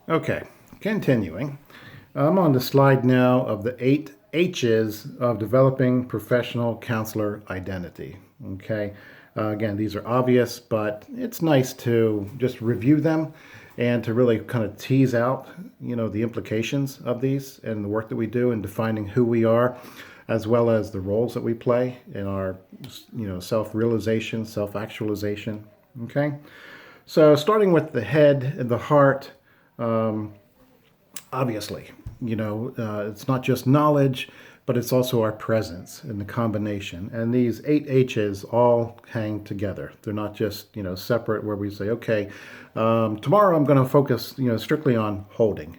Okay, continuing. I'm on the slide now of the 8 H's of developing professional counselor identity. Okay, again, these are obvious, but it's nice to just review them and to really kind of tease out, the implications of these and the work that we do in defining who we are, as well as the roles that we play in our, self-realization, self-actualization. Okay, so starting with the head and the heart, obviously, it's not just knowledge, but it's also our presence and the combination. And these 8 H's all hang together. They're not just, separate where we say, okay, tomorrow I'm going to focus, strictly on holding.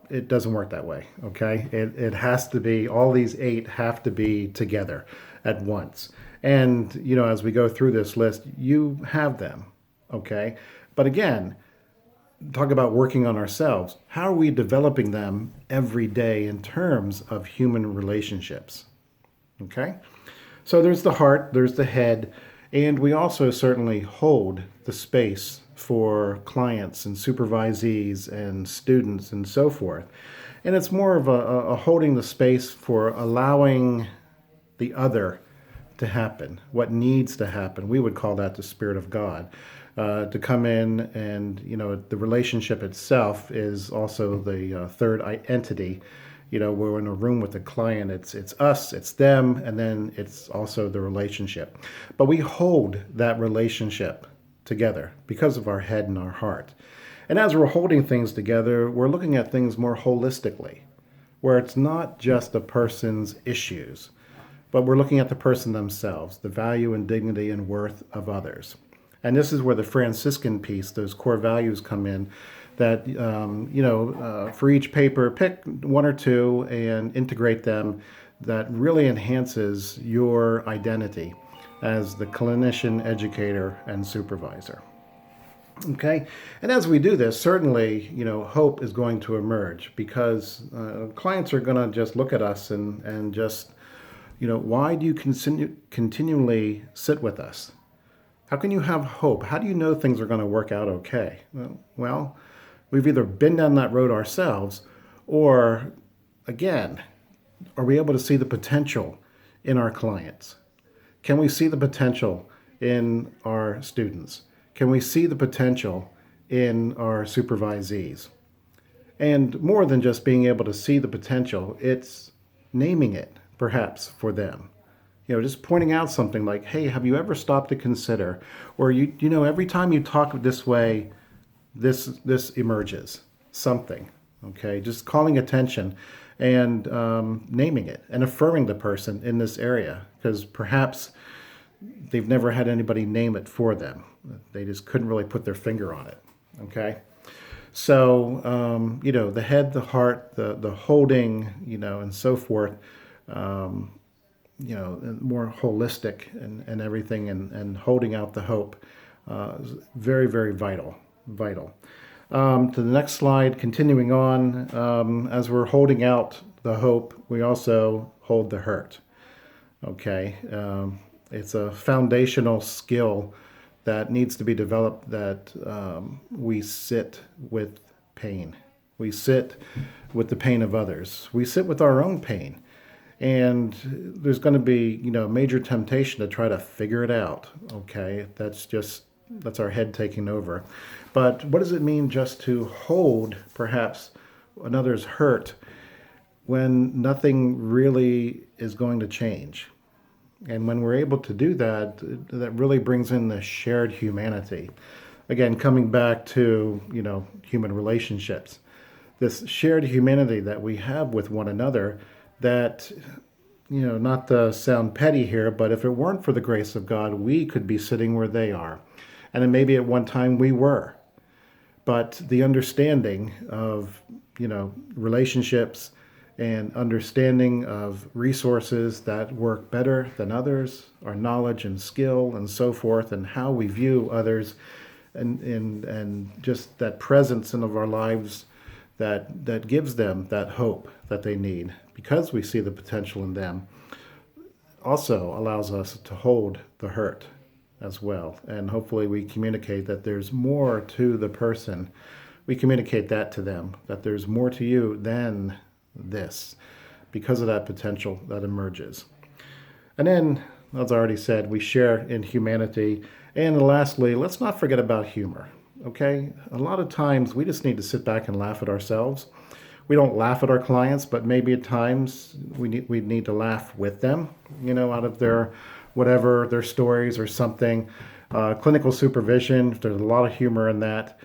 It doesn't work that way, okay? It has to be, all these 8 have to be together at once. And, as we go through this list, you have them, okay? But again, talk about working on ourselves. How are we developing them every day in terms of human relationships? Okay? So there's the heart, there's the head, and we also certainly hold the space for clients and supervisees and students and so forth. And it's more of a holding the space for allowing the other to happen, what needs to happen. We would call that the Spirit of God. To come in, and the relationship itself is also the third entity. We're in a room with the client. It's us, it's them, and then it's also the relationship. But we hold that relationship together because of our head and our heart. And as we're holding things together, we're looking at things more holistically, where it's not just a person's issues, but we're looking at the person themselves, the value and dignity and worth of others. And this is where the Franciscan piece, those core values come in. That, for each paper, pick one or two and integrate them. That really enhances your identity as the clinician, educator, and supervisor. Okay, and as we do this, certainly, hope is going to emerge because clients are going to just look at us and just, why do you continually sit with us? How can you have hope? How do you know things are going to work out okay? Well, we've either been down that road ourselves, or again, are we able to see the potential in our clients? Can we see the potential in our students? Can we see the potential in our supervisees? And more than just being able to see the potential, it's naming it perhaps for them. Just pointing out something like, hey, have you ever stopped to consider? Or every time you talk this way, this emerges something. Okay, just calling attention and naming it and affirming the person in this area, because perhaps they've never had anybody name it for them. They just couldn't really put their finger on it. Okay. So, the head, the heart, the holding, and so forth, more holistic and everything, and holding out the hope is very, very vital. Vital. To the next slide, continuing on, as we're holding out the hope, we also hold the hurt. Okay. It's a foundational skill that needs to be developed, that we sit with pain. We sit with the pain of others. We sit with our own pain. And there's going to be, major temptation to try to figure it out. Okay, that's our head taking over. But what does it mean just to hold perhaps another's hurt when nothing really is going to change? And when we're able to do that, that really brings in the shared humanity. Again, coming back to, human relationships, this shared humanity that we have with one another, that, not to sound petty here, but if it weren't for the grace of God, we could be sitting where they are. And then maybe at one time we were. But the understanding of, relationships and understanding of resources that work better than others, our knowledge and skill and so forth, and how we view others, and just that presence in of our lives that gives them that hope that they need because we see the potential in them, also allows us to hold the hurt as well. And hopefully we communicate that there's more to the person we communicate that to them, that there's more to you than this, because of that potential that emerges. And then, as I already said, we share in humanity. And lastly, let's not forget about humor. Okay? A lot of times we just need to sit back and laugh at ourselves. We don't laugh at our clients, but maybe at times we need to laugh with them, out of their whatever, their stories or something. Clinical supervision, there's a lot of humor in that.